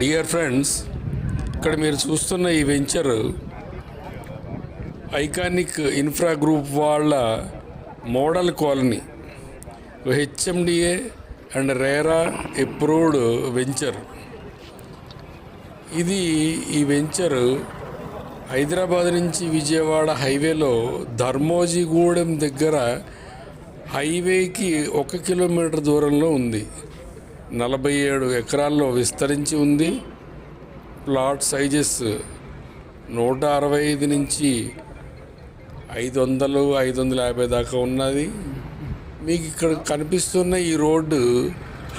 Dear friends, ఇక్కడ మీరు చూస్తున్న ఈ వెంచర్ ఐకానిక్ ఇన్ఫ్రా గ్రూప్ వాళ్ళ model colony, HMDA and RERA approved venture. ఈ వెంచర్ హైదరాబాద్ నుంచి విజయవాడ హైవేలో ధర్మోజిగూడెం దగ్గర హైవేకి 1 కిలోమీటర్ దూరంలో ఉంది. 47 ఎకరాల్లో విస్తరించి ఉంది. ప్లాట్ సైజెస్ 165 నుంచి 500, 550 దాకా ఉన్నది. మీకు ఇక్కడ కనిపిస్తున్న ఈ రోడ్డు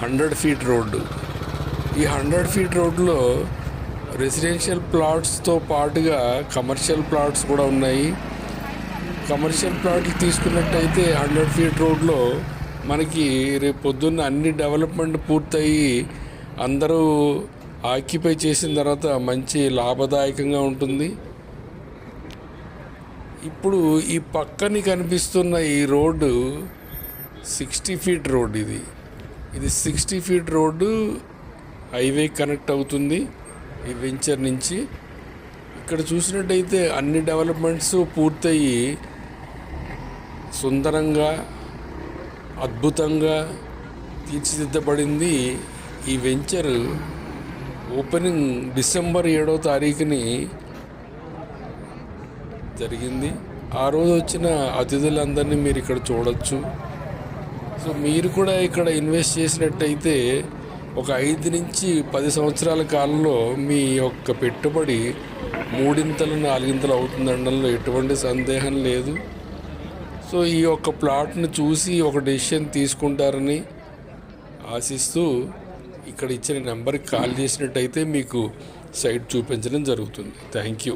100 ఫీట్ రోడ్డు. ఈ 100 ఫీట్ రోడ్డులో రెసిడెన్షియల్ ప్లాట్స్తో పాటుగా కమర్షియల్ ప్లాట్స్ కూడా ఉన్నాయి. కమర్షియల్ ప్లాట్లు తీసుకున్నట్టయితే 100 ఫీట్ రోడ్లో మనకి రేపు పొద్దున్న అన్ని డెవలప్మెంట్ పూర్తయి అందరూ ఆక్యుపై చేసిన తర్వాత మంచి లాభదాయకంగా ఉంటుంది. ఇప్పుడు ఈ పక్కని కనిపిస్తున్న ఈ రోడ్డు 60 ఫీట్ రోడ్. ఇది 60 ఫీట్ రోడ్డు హైవే కనెక్ట్ అవుతుంది ఈ వెంచర్ నుంచి. ఇక్కడ చూసినట్టయితే అన్ని డెవలప్మెంట్స్ పూర్తయి సుందరంగా అద్భుతంగా తీర్చిదిద్దబడింది. ఈ వెంచర్ ఓపెనింగ్ డిసెంబర్ 7వ తారీఖుని జరిగింది. ఆ రోజు వచ్చిన అతిథులందరినీ మీరు ఇక్కడ చూడొచ్చు. సో మీరు కూడా ఇక్కడ ఇన్వెస్ట్ చేసినట్టయితే ఒక 5 నుంచి 10 సంవత్సరాల కాలంలో మీ యొక్క పెట్టుబడి 3 4 అవుతుందనడంలో ఎటువంటి సందేహం లేదు. సో ఈ యొక్క ప్లాట్ను చూసి ఒక డెసిషన్ తీసుకుంటారని ఆశిస్తూ ఇక్కడ ఇచ్చిన నెంబర్కి కాల్ చేసినట్టయితే మీకు సైట్ చూపించడం జరుగుతుంది. Thank you.